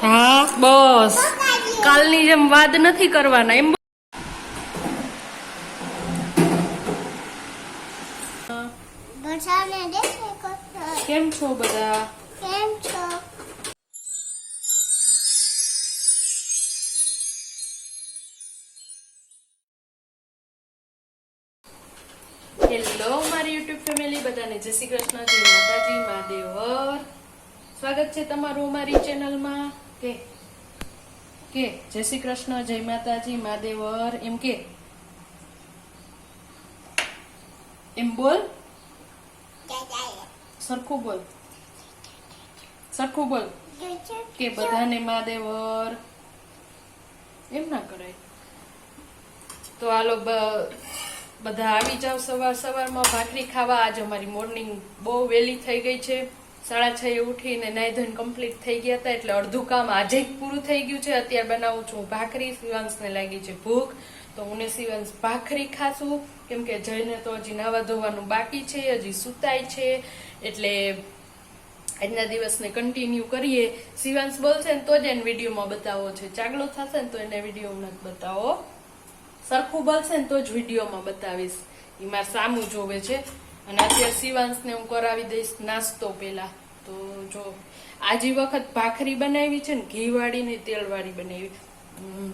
હા બસ કાલની જેમ વાદ નથી કરવાના એમ. કેમ છો બધા? કેમ છો? હેલો મારી યુટ્યુબ ફેમિલી, બધાને જય શ્રી કૃષ્ણ, જય માતાજી, મહાદેવ. સ્વાગત છે તમારું અમારી ચેનલમાં. કે કે જય શ્રી કૃષ્ણ, જય માતાજી, મહાદેવ. એમ કે એમ બોલ, સરખું બોલ, સરખું બોલ. કે બધાને મહાદેવ એમ ના કરાય. તો હાલો બધા આવી જાવ સવાર સવારમાં ભાખરી ખાવા. આજ અમારી મોર્નિંગ બહુ વહેલી થઈ ગઈ છે. 6:30 ઉઠીને નાઈ ધોઈને કમ્પ્લીટ થઈ ગયા હતા, એટલે અડધું કામ આજે જ પૂરું થઈ ગયું છે. અત્યારે બનાવું છું ભાખરી. શિવાંશને લાગી છે ભૂખ, તો હું ને શિવાંશ ભાખરી ખાશું. કેમ કે જઈને તો હજી નાવા ધોવાનું બાકી છે, હજી સુતાય છે. એટલે આજના દિવસને કન્ટિન્યુ કરીએ. શિવાંશ બોલશે ને તો જ એને વિડીયોમાં બતાવો છે. ચાગલો થશે ને તો એને વિડીયોમાં બતાવો. સરખું બોલશે ને તો જ વિડીયોમાં બતાવીશ. એ મારે સામું જોવે છે. અને અત્યારે શિવાંશને હું કરાવી દઈશ નાસ્તો પેલા. તો જો આજી વખત ભાખરી બનાવી છે ને, ઘી વાળી ને તેલ વાળી બનાવી.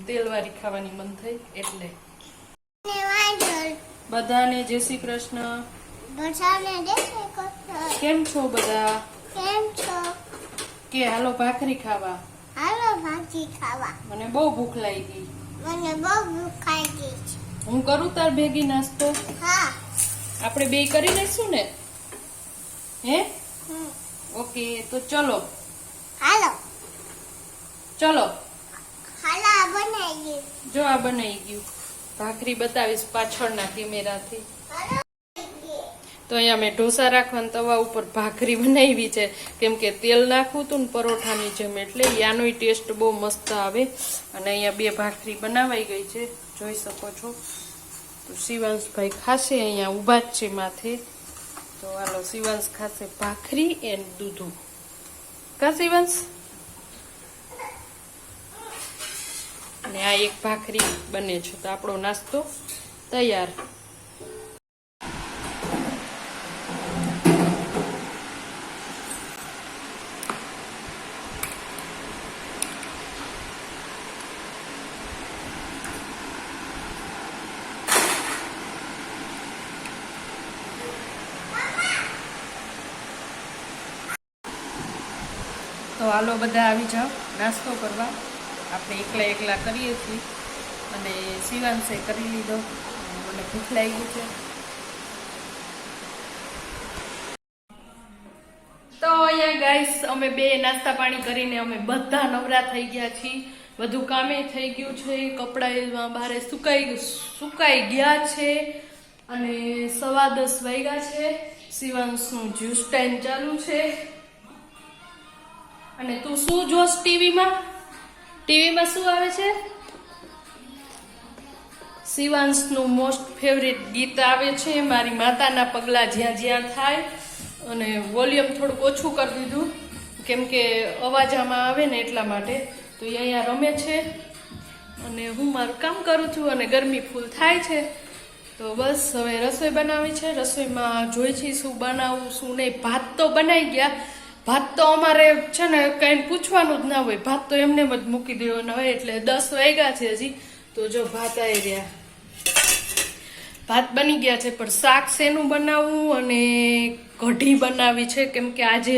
તેલ વાળી ખાવાની મન થઈ એટલે. બધાને જય શ્રી કૃષ્ણ. કેમ છો બધા? કેમ છો? કે હાલો ભાખરી ખાવા. હાલો ભાખરી ખાવા. મને બહુ ભૂખ લાગી. મને બહુ ભૂખ લાગી છે. હું કરું તાર ભેગી નાસ્તો? હા. આપણે બે કરી લઈશું ને? હે ઓકે, તો ચલો. હાલો. ચલો. હાલો બનાવી ગયું. જો આ બનાવી ગયું. ભાખરી બતાવીશ પાછળના કેમેરાથી. તો અહીંયા મેં ઢોસા રાખવાના તવા ઉપર ભાખરી બનાવી છે. કેમ કે તેલ નાખવું હતું ને પરોઠાની જેમ, એટલે યાનો ટેસ્ટ બહુ મસ્ત આવે. અને અહીંયા 2 ભાખરી બનાવાઈ ગઈ છે, જોઈ શકો છો. તો શિવાંશભાઈ ખાશે, અહીંયા ઊભા જ છે માથે. તો હાલો શિવાંશ ખાશે ભાખરી એન્ડ દૂધું. કા શિવાંશ? અને આ એક ભાખરી બને છે. તો આપણો નાસ્તો તૈયાર. તો હાલો બધા આવી જાઓ નાસ્તો કરવા. આપણે એકલા એકલા કરીએ છીએ, અને શિવાંશે કરી લીધો. મને ભૂખ લાગી છે. તો અહીંયા ગાઈસ અમે 2 નાસ્તા પાણી કરીને અમે બધા નવરા થઈ ગયા છીએ. બધું કામે થઈ ગયું છે. કપડાં બહાર સુકાઈ ગયા છે. અને 10:15 વાગ્યા છે. શિવાંશનું જ્યુસ ટાઈમ ચાલુ છે. અને તું શું જોશ ટીવીમાં? ટીવીમાં શું આવે છે? શિવાંશનું મોસ્ટ ફેવરેટ ગીત આવે છે, મારી માતાના પગલા જ્યાં જ્યાં થાય. અને વોલ્યુમ થોડુંક ઓછું કરી દીધું, કેમ કે અવાજ આમાં આવે ને એટલા માટે. તો એ અહીંયા રમે છે અને હું મારું કામ કરું છું, અને ગરમી ફૂલ થાય છે. તો બસ હવે રસોઈ બનાવી છે. રસોઈમાં જોઈ છે શું બનાવું શું નહીં. ભાત તો બનાવી ગયા. ભાત તો અમારે છે ને કઈ પૂછવાનું જ ના હોય. ભાત તો એમને જ મૂકી દેવાના હોય. એટલે 10 વાગ્યા છે હજી. તો જો ભાત આવી રહ્યા, ભાત બની ગયા છે. પણ શાક શેનું બનાવવું અને કઢી બનાવી છે. કેમ કે આજે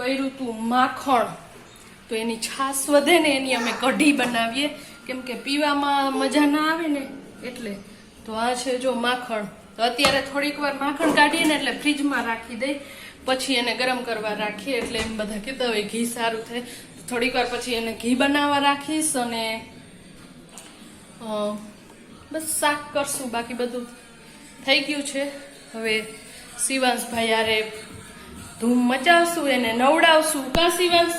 કર્યું તું માખણ, તો એની છાશ વધે ને એની અમે કઢી બનાવીએ. કેમ કે પીવામાં મજા ના આવે ને એટલે. તો આ છે જો માખણ. તો અત્યારે થોડીક વાર માખણ કાઢીએ ને એટલે ફ્રીજમાં રાખી દઈ, પછી એને ગરમ કરવા રાખીએ. એટલે એમ બધા કહેતા હોય ઘી સારું થાય. થોડીક વાર પછી એને ઘી બનાવવા રાખીશ. અને બસ શાક કરશું, બાકી બધું થઈ ગયું છે. હવે શિવાંશભાઈ યારે ધૂમ મચાવશું, એને નવડાવશું. કા શિવાંશ?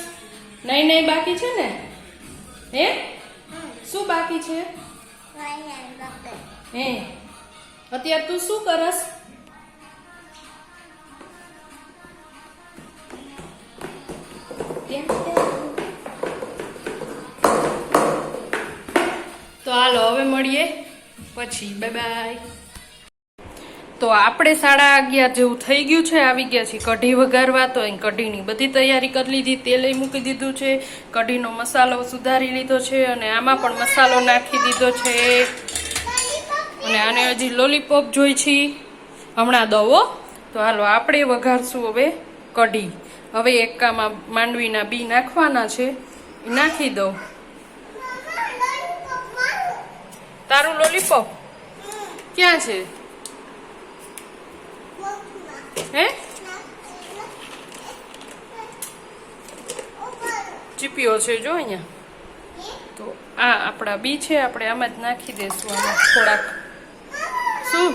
નહીં બાકી છે ને? હે શું બાકી છે? હે અત્યારે તું શું કરસ? મળીએ પછી. Bye bye. તો આપણે 11:30 જેવું થઈ ગયું છે, આવી ગયા છીએ કઢી વઘારવા. તો અહીં કઢીની બધી તૈયારી કરી લીધી, તેલ મૂકી દીધું છે, કઢીનો મસાલો સુધારી લીધો છે અને આમાં પણ મસાલો નાખી દીધો છે. અને આને હજી લોલીપોપ જોઈ છે, હમણાં દવો. તો હાલો આપણે વઘારશું હવે કઢી. હવે એકામાં માંડવીના બી નાખવાના છે, નાખી દો. તારું લોલીપોપ ક્યાં છે? હે ચીપીઓ છે જો અહીંયા. તો આ આપણા બી છે, આપણે આમાં જ નાખી દઈશું. આમાં થોડાક. શું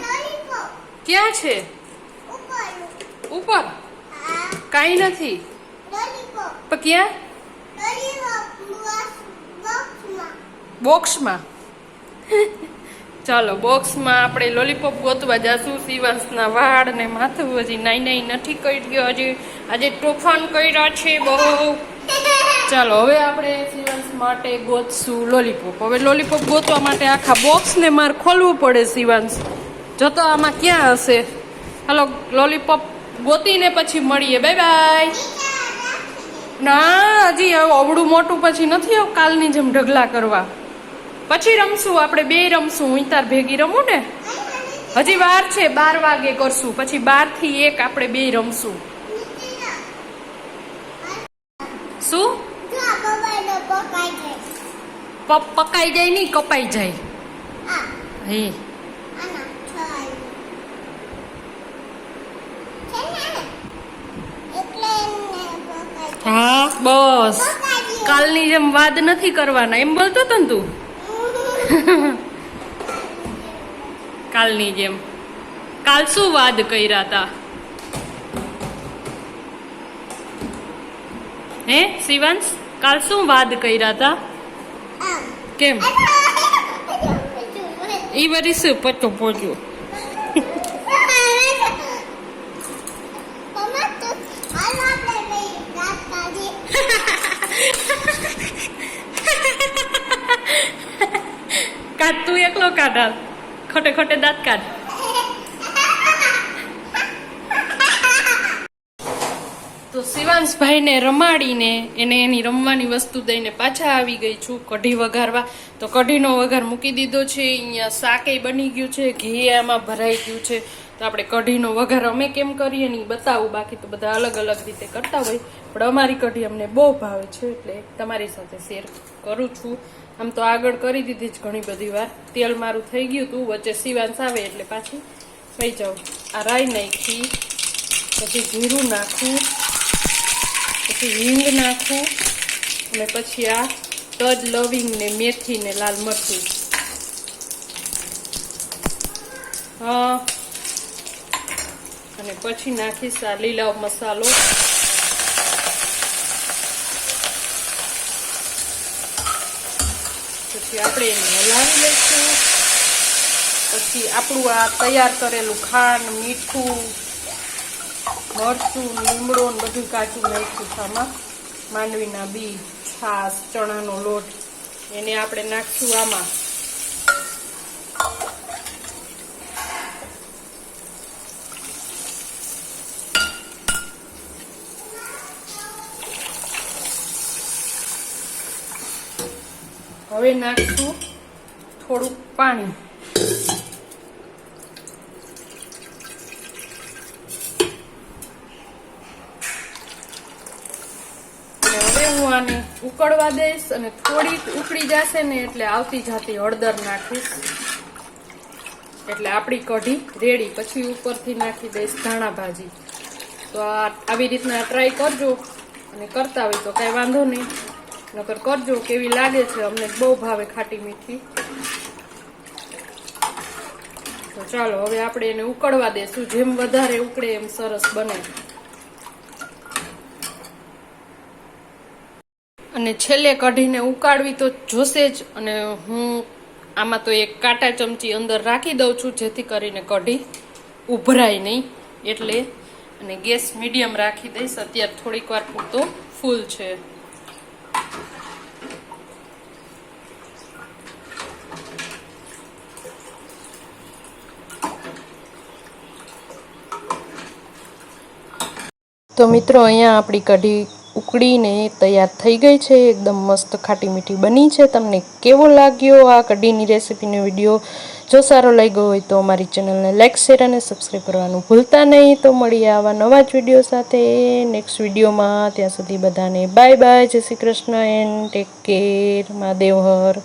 ક્યાં છે? ઉપર કાંઈ નથી. પણ ક્યાં? બોક્સમાં. ચાલો બોક્સમાં આપણે લોલીપોપ ગોતવા જાશું. શિવાંશના વાળ ને માથું હજી નાઈ નથી કર્યો, હજી આજે તોફાન કર્યા છે બહુ. ચાલો હવે આપણે શિવાંશ માટે ગોતશું લોલીપોપ. હવે લોલીપોપ ગોતવા માટે આખા બોક્સને મારે ખોલવું પડે. શિવાંશ જતો આમાં ક્યાં હશે? હાલો લોલીપોપ ગોતીને પછી મળીએ. Bye bye. ના હજી અવડું મોટું પછી નથી કાલની જેમ ઢગલા કરવા. પછી રમશું, આપણે બે રમશું. હું તાર ભેગી રમું ને. હજી વાર છે, 12 વાગે કરશું. પછી 12 થી 1 આપણે બે રમશું. શું પકાઈ જાય નહીં, કપાઈ જાય. હે હા બસ, કાલની જેમ વાદ નથી કરવાના એમ બોલતો હતો ને તું. કાલની જેમ. કાલ શું વાદ કર્યા હતા? હે શિવાંશ, કાલ શું વાદ કર્યા હતા? કેમ? ઈ વરી શું પચો પોચ્યો. કાઢ તું એકલો કાઢ, ખોટે ખોટે દાંત કાઢ. તો શિવાંશભાઈને રમાડીને એને એની રમવાની વસ્તુ દઈને પાછા આવી ગઈ છું કઢી વઘારવા. તો કઢીનો વઘાર મૂકી દીધો છે. અહીંયા શાકે બની ગયું છે, ઘી આમાં ભરાઈ ગયું છે. તો આપણે કઢીનો વઘાર અમે કેમ કરીએ ને બતાવું. બાકી તો બધા અલગ અલગ રીતે કરતા હોય, પણ અમારી કઢી અમને બહુ ભાવે છે એટલે તમારી સાથે શેર કરું છું. આમ તો આગળ કરી દીધી જ ઘણી બધી વાર. તેલ મારું થઈ ગયું હતું, વચ્ચે શિવાંશ આવે એટલે પાછી થઈ જાઉં. આ રાઈ નાખી, પછી જીરું નાખું, પછી હિંગ નાખું અને પછી આ તજ, લવિંગ ને મેથી ને લાલ મરચું. હા, અને પછી નાખીશ આ લીલા મસાલો. પછી આપણે એને હલાવી લઈશું. પછી આપણું આ તૈયાર કરેલું ખાંડ, મીઠું, મરચું, લીમડો ને બધું કાચું નાખ્યું આમાં. માંડવીના બી, છાશ, ચણાનો લોટ એને આપણે નાખશું આમાં. હવે નાખશું થોડુંક પાણી. હવે હું આને ઉકળવા દઈશ અને થોડીક ઉકળી જશે ને એટલે આવતી જાતી હળદર નાખીશ એટલે આપણી કઢી રેડી. પછી ઉપરથી નાખી દઈશ ધાણા ભાજી. તો આવી રીતના ટ્રાય કરજો અને કરતા હોય તો કઈ વાંધો નહીં, નકર કરજો. કેવી લાગે છે, અમને બહુ ભાવે ખાટી મીઠી. તો ચાલો હવે આપણે એને ઉકળવા દેશું. જેમ વધારે ઉકળે એમ સરસ બને. અને છેલ્લે કઢીને ઉકાળવી તો જોશે જ. અને હું આમાં તો એક કાંટા ચમચી અંદર રાખી દઉં છું જેથી કરીને કઢી ઉભરાય નહીં એટલે. અને ગેસ મીડિયમ રાખી દઈશ. અત્યારે થોડીક વાર પૂરતો ફૂલ છે. તો મિત્રો અહીંયા આપણી કઢી ઉકળીને તૈયાર થઈ ગઈ છે, એકદમ મસ્ત ખાટી મીઠી બની છે. તમને કેવો લાગ્યો આ કઢીની રેસીપીનો વિડીયો? જો સારો લાગ્યો હોય તો અમારી ચેનલને લાઈક, શેર અને સબસ્ક્રાઈબ કરવાનું ભૂલતા નહીં. તો મળીએ આવા નવા જ વિડીયો સાથે નેક્સ્ટ વિડીયોમાં. ત્યાં સુધી બધાને બાય બાય, જય Shri Krishna and take care. Mahadev Har.